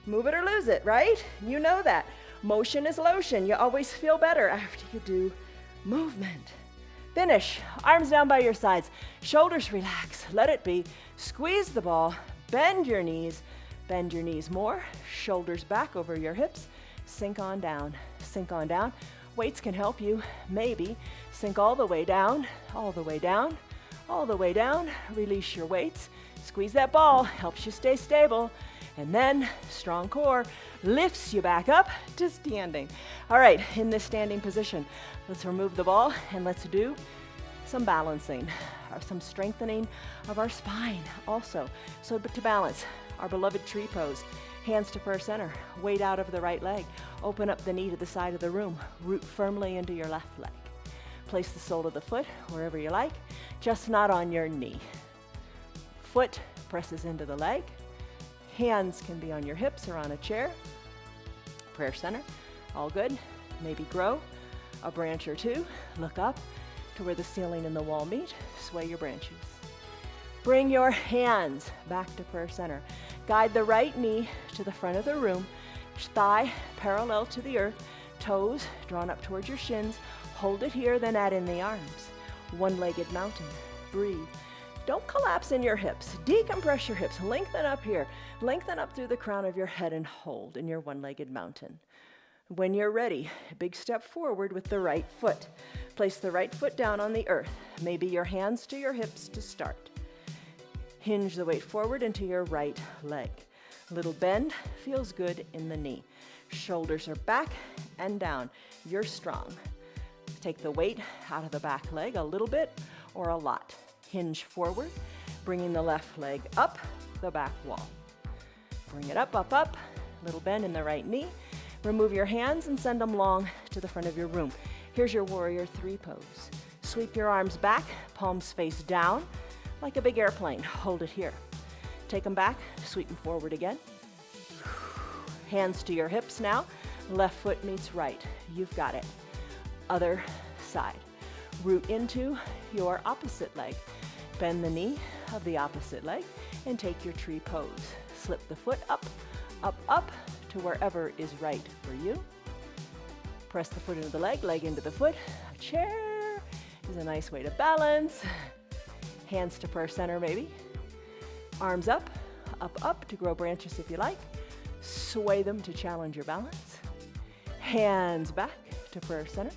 Move it or lose it, right? You know that. Motion is lotion. You always feel better after you do movement. Finish. Arms down by your sides. Shoulders relax. Let it be. Squeeze the ball. Bend your knees. Bend your knees more. Shoulders back over your hips. Sink on down. Sink on down. Weights can help you. Maybe. Sink all the way down. All the way down. All the way down. Release your weights. Squeeze that ball. Helps you stay stable. And then, strong core lifts you back up to standing. All right, in this standing position, let's remove the ball and let's do some balancing or some strengthening of our spine also. So to balance, our beloved tree pose. Hands to prayer center, weight out of the right leg. Open up the knee to the side of the room. Root firmly into your left leg. Place the sole of the foot wherever you like, just not on your knee. Foot presses into the leg. Hands can be on your hips or on a chair. Prayer center, all good. Maybe grow a branch or two. Look up to where the ceiling and the wall meet. Sway your branches. Bring your hands back to prayer center. Guide the right knee to the front of the room. Thigh parallel to the earth. Toes drawn up towards your shins. Hold it here, then add in the arms. One-legged mountain. Breathe. Don't collapse in your hips. Decompress your hips. Lengthen up here. Lengthen up through the crown of your head and hold in your one-legged mountain. When you're ready, a big step forward with the right foot. Place the right foot down on the earth. Maybe your hands to your hips to start. Hinge the weight forward into your right leg. Little bend feels good in the knee. Shoulders are back and down. You're strong. Take the weight out of the back leg a little bit or a lot. Hinge forward, bringing the left leg up the back wall. Bring it up, up, up. Little bend in the right knee. Remove your hands and send them long to the front of your room. Here's your warrior three pose. Sweep your arms back, palms face down, like a big airplane. Hold it here. Take them back, sweep them forward again. Hands to your hips now. Left foot meets right. You've got it. Other side. Root into your opposite leg. Bend the knee of the opposite leg and take your tree pose. Slip the foot up, up, up to wherever is right for you. Press the foot into the leg, leg into the foot. A chair is a nice way to balance. Hands to prayer center maybe. Arms up, up, up to grow branches if you like. Sway them to challenge your balance. Hands back to prayer center.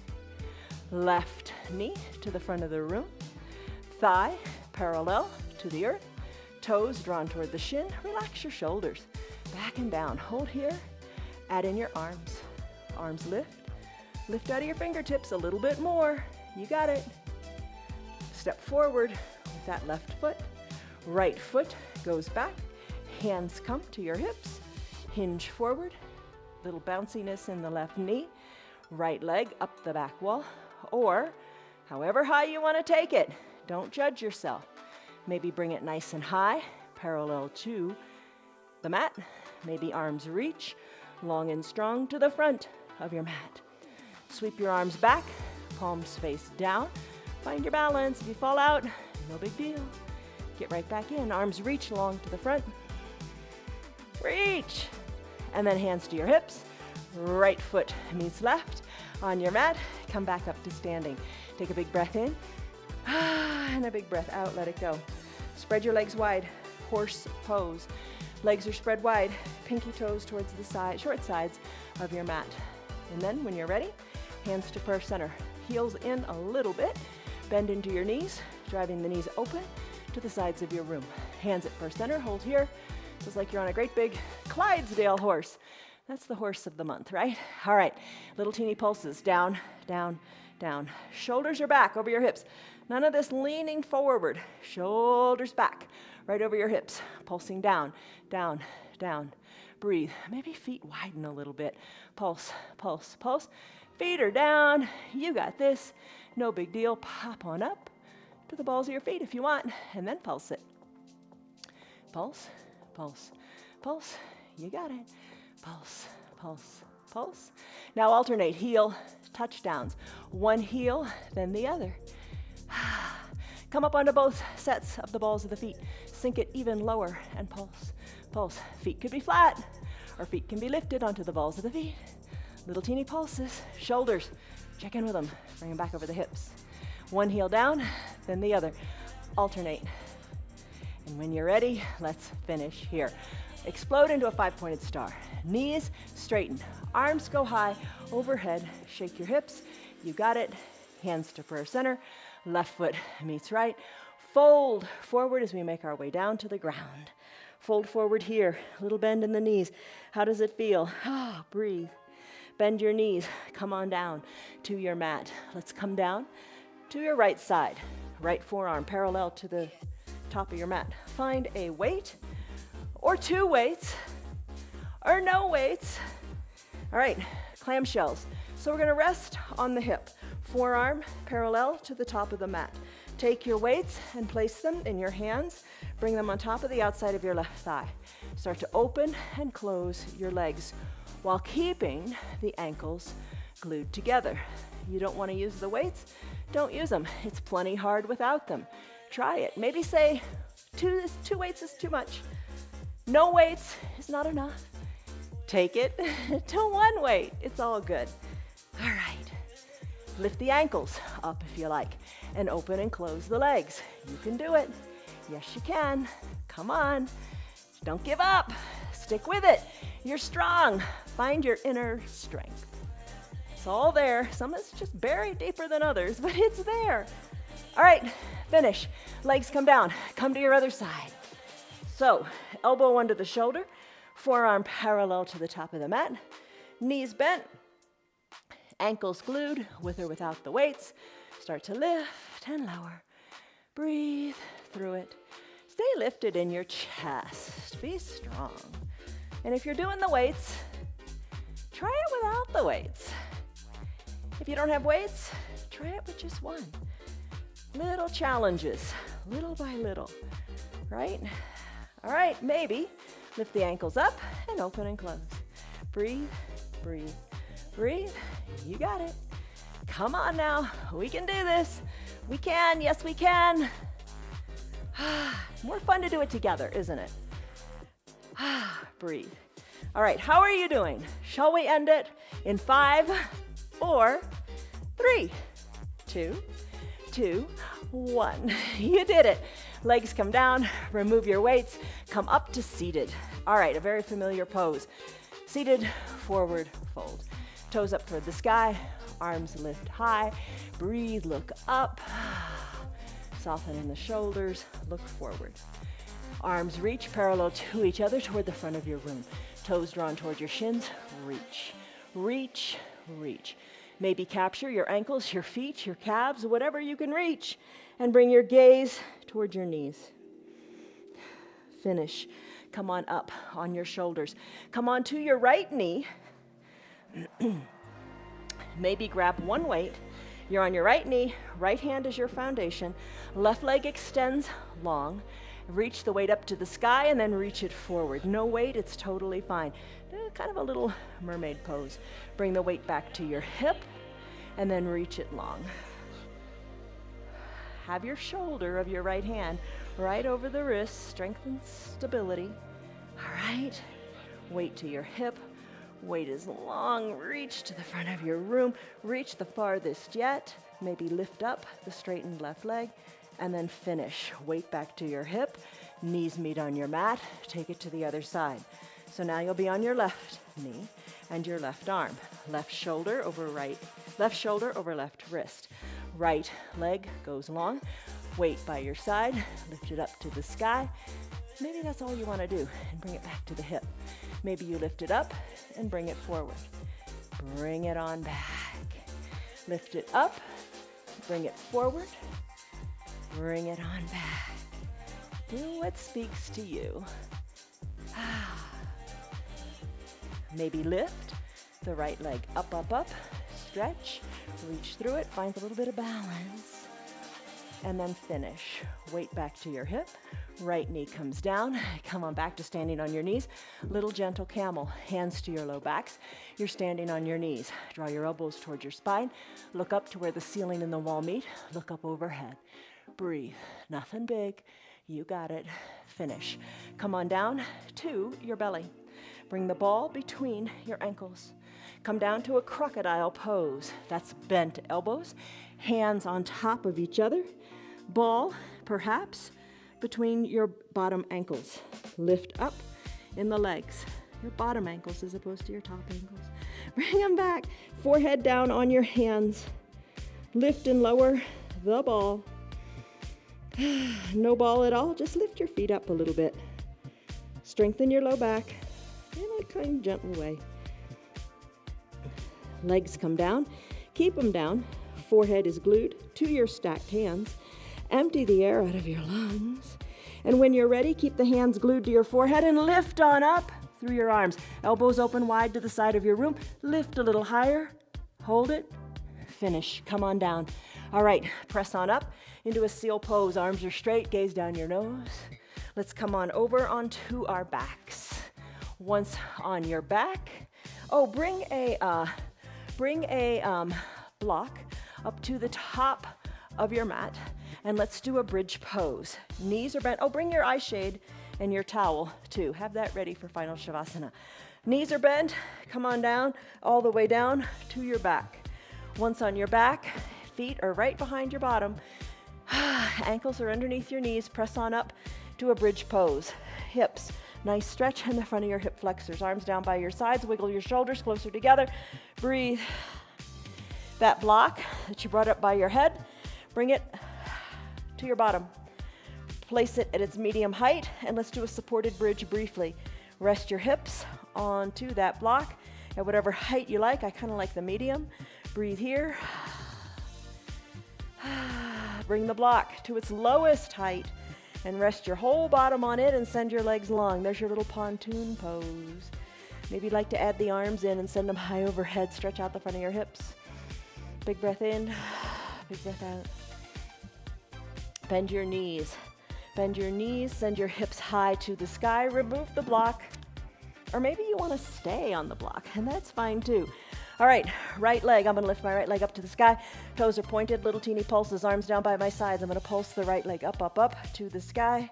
Left knee to the front of the room. Thigh parallel to the earth. Toes drawn toward the shin. Relax your shoulders. Back and down. Hold here. Add in your arms. Arms lift. Lift out of your fingertips a little bit more. You got it. Step forward with that left foot. Right foot goes back. Hands come to your hips. Hinge forward. Little bounciness in the left knee. Right leg up the back wall. Or however high you want to take it. Don't judge yourself. Maybe bring it nice and high, parallel to the mat. Maybe arms reach long and strong to the front of your mat. Sweep your arms back, palms face down. Find your balance. If you fall out, no big deal. Get right back in. Arms reach long to the front. Reach. And then hands to your hips. Right foot meets left on your mat. Come back up to standing. Take a big breath in. And a big breath out. Let it go. Spread your legs wide. Horse pose. Legs are spread wide. Pinky toes towards the side, short sides of your mat. And then when you're ready, hands to prayer center. Heels in a little bit. Bend into your knees, driving the knees open to the sides of your room. Hands at prayer center. Hold here. Feels like you're on a great big Clydesdale horse. That's the horse of the month, right? All right. Little teeny pulses. Down, down, down. Shoulders are back over your hips. None of this leaning forward. Shoulders back, right over your hips. Pulsing down, down, down. Breathe. Maybe feet widen a little bit. Pulse, pulse, pulse. Feet are down. You got this. No big deal. Pop on up to the balls of your feet if you want, and then pulse it. Pulse, pulse, pulse. You got it. Pulse, pulse, pulse. Now alternate heel touchdowns. One heel, then the other. Come up onto both sets of the balls of the feet. Sink it even lower and pulse, pulse. Feet could be flat or feet can be lifted onto the balls of the feet. Little teeny pulses. Shoulders, check in with them. Bring them back over the hips. One heel down, then the other. Alternate. And when you're ready, let's finish here. Explode into a 5-pointed star. Knees straighten. Arms go high overhead. Shake your hips. You got it. Hands to prayer center. Left foot meets right. Fold forward as we make our way down to the ground. Fold forward here. Little bend in the knees. How does it feel? Breathe. Bend your knees. Come on down to your mat. Let's come down to your right side. Right forearm parallel to the top of your mat. Find a weight or 2 weights or no weights. All right, clamshells. So we're going to rest on the hip. Forearm parallel to the top of the mat. Take your weights and place them in your hands. Bring them on top of the outside of your left thigh. Start to open and close your legs while keeping the ankles glued together. You don't want to use the weights? Don't use them. It's plenty hard without them. Try it. Maybe say 2 weights is too much. No weights is not enough. Take it to 1 weight. It's all good. All right. Lift the ankles up if you like and open and close the legs. You can do it. Yes, you can. Come on. Don't give up. Stick with it. You're strong. Find your inner strength. It's all there. Some is just buried deeper than others, but it's there. All right, finish. Legs come down. Come to your other side. So, elbow under the shoulder, forearm parallel to the top of the mat. Knees bent, ankles glued, with or without the weights. Start to lift and lower. Breathe through it. Stay lifted in your chest. Be strong. And if you're doing the weights, try it without the weights. If you don't have weights, try it with just one. Little challenges, little by little, right? All right, maybe lift the ankles up and open and close. Breathe, breathe, breathe. You got it. Come on now, we can do this. We can, yes we can. More fun to do it together, isn't it? Breathe. All right, how are you doing? Shall we end it in 5, 4, 3, 2, 1. You did it. Legs come down, remove your weights, come up to seated. All right, a very familiar pose. Seated, forward fold. Toes up toward the sky, arms lift high. Breathe, look up. Soften in the shoulders, look forward. Arms reach parallel to each other toward the front of your room. Toes drawn toward your shins, reach, reach, reach. Maybe capture your ankles, your feet, your calves, whatever you can reach, and bring your gaze toward your knees. Finish. Come on up on your shoulders. Come on to your right knee. Maybe grab one weight. You're on your right knee, right hand is your foundation. Left leg extends long. Reach the weight up to the sky and then reach it forward. No weight, it's totally fine. Kind of a little mermaid pose. Bring the weight back to your hip and then reach it long. Have your shoulder of your right hand right over the wrist, strength and stability. All right, weight to your hip. Weight is long, reach to the front of your room, reach the farthest yet, maybe lift up the straightened left leg, and then finish. Weight back to your hip, knees meet on your mat, take it to the other side. So now you'll be on your left knee and your left arm. Left shoulder over left wrist. Right leg goes long, weight by your side, lift it up to the sky. Maybe that's all you want to do, and bring it back to the hip. Maybe you lift it up and bring it forward. Bring it on back. Lift it up, bring it forward, bring it on back. Do what speaks to you. Maybe lift the right leg up, up, up, stretch, reach through it, find a little bit of balance, and then finish. Weight back to your hip. Right knee comes down. Come on back to standing on your knees. Little gentle camel, hands to your low backs. You're standing on your knees. Draw your elbows towards your spine. Look up to where the ceiling and the wall meet. Look up overhead. Breathe. Nothing big. You got it. Finish. Come on down to your belly. Bring the ball between your ankles. Come down to a crocodile pose. That's bent elbows, hands on top of each other. Ball, perhaps, between your bottom ankles. Lift up in the legs, your bottom ankles as opposed to your top ankles. Bring them back, forehead down on your hands. Lift and lower the ball. No ball at all, just lift your feet up a little bit. Strengthen your low back in a kind, gentle way. Legs come down, keep them down. Forehead is glued to your stacked hands. Empty the air out of your lungs. And when you're ready, keep the hands glued to your forehead and lift on up through your arms. Elbows open wide to the side of your room. Lift a little higher. Hold it. Finish. Come on down. All right, press on up into a seal pose. Arms are straight, gaze down your nose. Let's come on over onto our backs. Once on your back, bring a block up to the top of your mat, and let's do a bridge pose. Knees are bent. Bring your eye shade and your towel too. Have that ready for final Shavasana. Knees are bent. Come on down, all the way down to your back. Once on your back, feet are right behind your bottom. Ankles are underneath your knees. Press on up to a bridge pose. Hips, nice stretch in the front of your hip flexors. Arms down by your sides. Wiggle your shoulders closer together. Breathe. That block that you brought up by your head, bring it to your bottom. Place it at its medium height, and let's do a supported bridge briefly. Rest your hips onto that block. at whatever height you like. I kind of like the medium. Breathe here. Bring the block to its lowest height and rest your whole bottom on it and send your legs long. There's your little pontoon pose. Maybe you'd like to add the arms in and send them high overhead. Stretch out the front of your hips. Big breath in, big breath out. Bend your knees. Bend your knees, send your hips high to the sky. Remove the block. Or maybe you want to stay on the block, and that's fine too. All right, right leg. I'm going to lift my right leg up to the sky. Toes are pointed, little teeny pulses, arms down by my sides. I'm going to pulse the right leg up, up, up to the sky.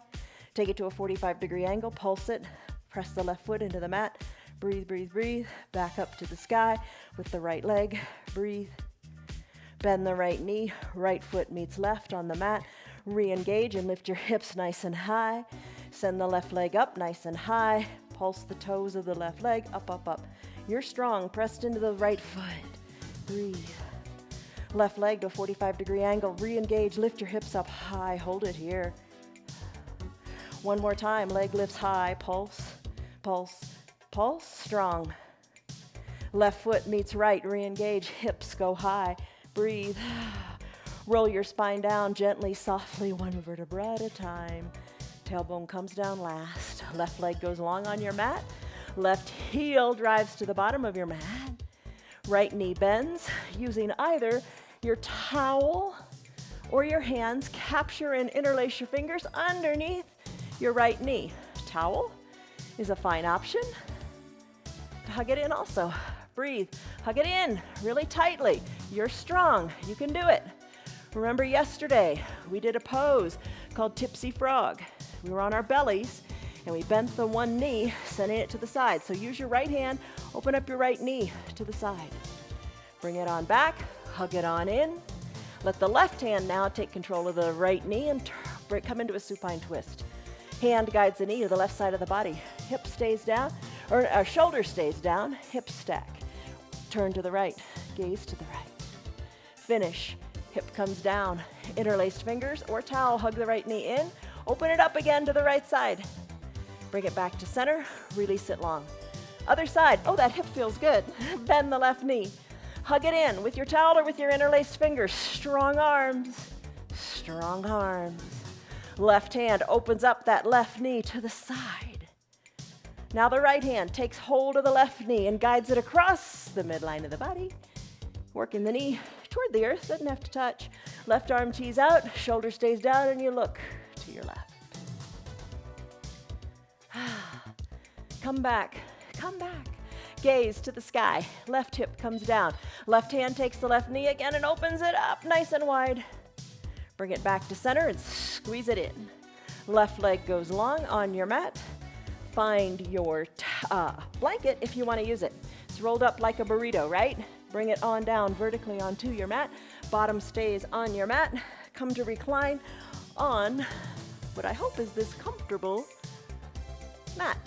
Take it to a 45-degree angle. Pulse it. Press the left foot into the mat. Breathe, breathe, breathe. Back up to the sky with the right leg. Breathe. Bend the right knee. Right foot meets left on the mat. Re-engage and lift your hips nice and high. Send the left leg up nice and high. Pulse the toes of the left leg up, up, up. You're strong, pressed into the right foot. Breathe. Left leg to a 45-degree angle. Re-engage, lift your hips up high. Hold it here. One more time, leg lifts high. Pulse, pulse, pulse, strong. Left foot meets right. Re-engage, hips go high. Breathe. Roll your spine down gently, softly, one vertebra at a time. Tailbone comes down last. Left leg goes long on your mat. Left heel drives to the bottom of your mat. Right knee bends. Using either your towel or your hands, capture and interlace your fingers underneath your right knee. Towel is a fine option. Hug it in also. Breathe. Hug it in really tightly. You're strong. You can do it. Remember yesterday, we did a pose called Tipsy Frog. We were on our bellies, and we bent the one knee, sending it to the side. So use your right hand, open up your right knee to the side. Bring it on back, hug it on in. Let the left hand now take control of the right knee and come into a supine twist. Hand guides the knee to the left side of the body. Hip stays down, or shoulder stays down, hips stack. Turn to the right, gaze to the right. Finish. Hip comes down, interlaced fingers or towel, hug the right knee in, open it up again to the right side. Bring it back to center, release it long. Other side, oh, that hip feels good. Bend the left knee. Hug it in with your towel or with your interlaced fingers. Strong arms, strong arms. Left hand opens up that left knee to the side. Now the right hand takes hold of the left knee and guides it across the midline of the body. Working the knee toward the earth, doesn't have to touch. Left arm tees out, shoulder stays down, and you look to your left. Come back, come back. Gaze to the sky. Left hip comes down. Left hand takes the left knee again and opens it up nice and wide. Bring it back to center and squeeze it in. Left leg goes long on your mat. Find your blanket if you want to use it. It's rolled up like a burrito, right? Bring it on down vertically onto your mat. Bottom stays on your mat. Come to recline on what I hope is this comfortable mat.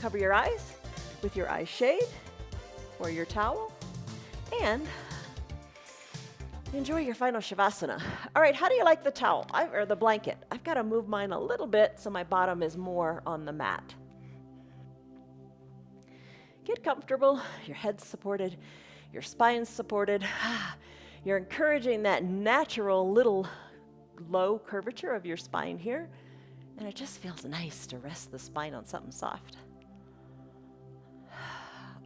Cover your eyes with your eye shade or your towel and enjoy your final Shavasana. All right, how do you like the towel or the blanket? I've got to move mine a little bit so my bottom is more on the mat. Get comfortable, your head's supported, your spine's supported. You're encouraging that natural little low curvature of your spine here, and it just feels nice to rest the spine on something soft.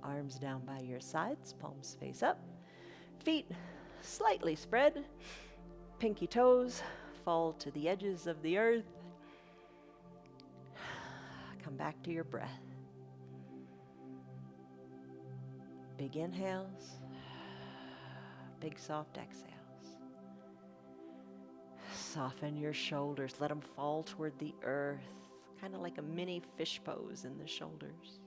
Arms down by your sides, palms face up, feet slightly spread, pinky toes fall to the edges of the earth. Come back to your breath. Big inhales, big soft exhales. Soften your shoulders, let them fall toward the earth, kind of like a mini fish pose in the shoulders.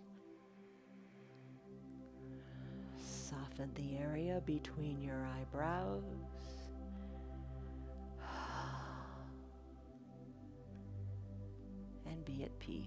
Soften the area between your eyebrows. And be at peace.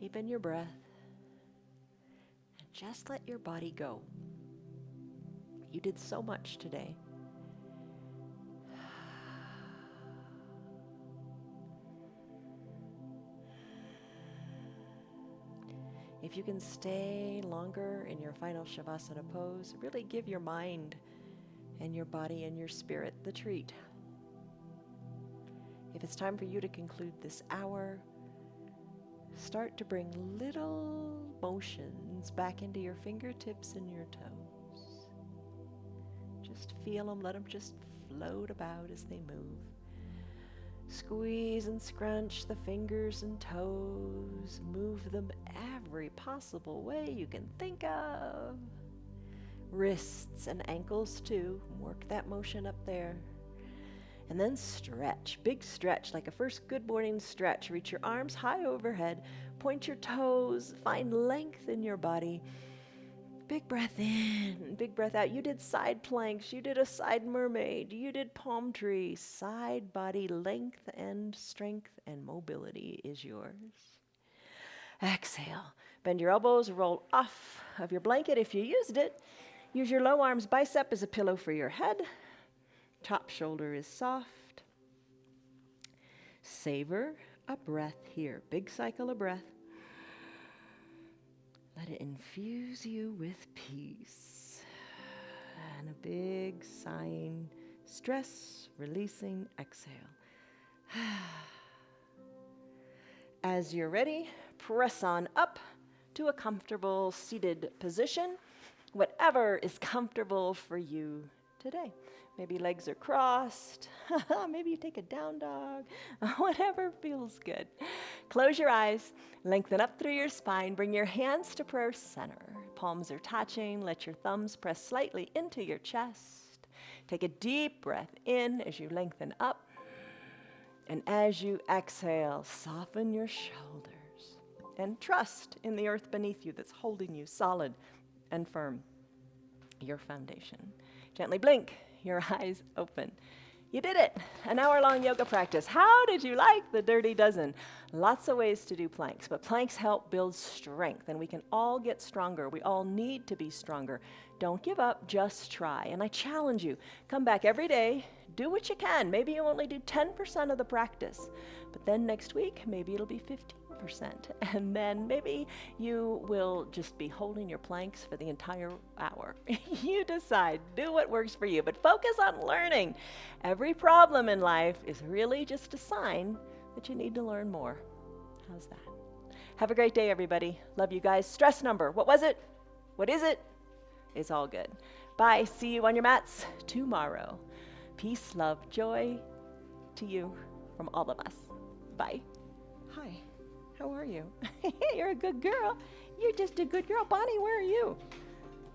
Deepen your breath. And just let your body go. You did so much today. If you can stay longer in your final Shavasana pose, really give your mind and your body and your spirit the treat. If it's time for you to conclude this hour, start to bring little motions back into your fingertips and your toes. Just feel them, let them just float about as they move. Squeeze and scrunch the fingers and toes. Move them every possible way you can think of. Wrists and ankles too. Work that motion up there. And then stretch, big stretch, like a first good morning stretch. Reach your arms high overhead. Point your toes. Find length in your body. Big breath in, big breath out. You did side planks, you did a side mermaid, you did palm tree. Side body length and strength and mobility is yours. Exhale. Bend your elbows, roll off of your blanket if you used it. Use your low arms bicep as a pillow for your head. Top shoulder is soft. Savor a breath here. Big cycle of breath. Let it infuse you with peace. And a big sighing, stress releasing exhale. As you're ready, press on up to a comfortable seated position, whatever is comfortable for you today. Maybe legs are crossed. Maybe you take a down dog. Whatever feels good. Close your eyes. Lengthen up through your spine. Bring your hands to prayer center. Palms are touching. Let your thumbs press slightly into your chest. Take a deep breath in as you lengthen up. And as you exhale, soften your shoulders. And trust in the earth beneath you that's holding you solid and firm. Your foundation. Gently blink. Your eyes open. You did it! An hour-long yoga practice. How did you like the Dirty Dozen? Lots of ways to do planks, but planks help build strength, and we can all get stronger. We all need to be stronger. Don't give up, just try. And I challenge you, come back every day, do what you can. Maybe you only do 10% of the practice, but then next week, maybe it'll be 15%. And then maybe you will just be holding your planks for the entire hour. You decide, do what works for you, but focus on learning. Every problem in life is really just a sign that you need to learn more. How's that? Have a great day, everybody. Love you guys. Stress number, what was it? What is it? It's all good. Bye. See you on your mats tomorrow. Peace, love, joy to you from all of us. Bye. Hi. How are you? You're a good girl. You're just a good girl. Bonnie, where are you?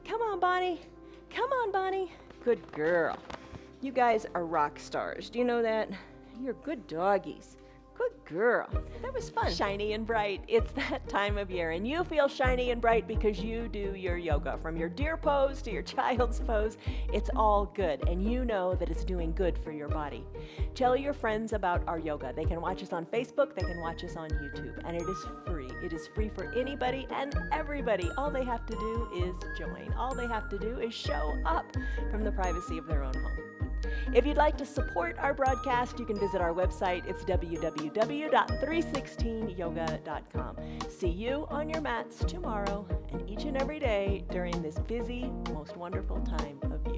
Come on, Bonnie. Come on, Bonnie. Good girl. You guys are rock stars. Do you know that? You're good doggies. Good girl. That was fun. Shiny and bright. It's that time of year, and you feel shiny and bright because you do your yoga. From your deer pose to your child's pose, it's all good, and you know that it's doing good for your body. Tell your friends about our yoga. They can watch us on Facebook, they can watch us on YouTube, and it is free. It is free for anybody and everybody. All they have to do is join. All they have to do is show up from the privacy of their own home. If you'd like to support our broadcast, you can visit our website. It's www.316yoga.com. See you on your mats tomorrow and each and every day during this busy, most wonderful time of year.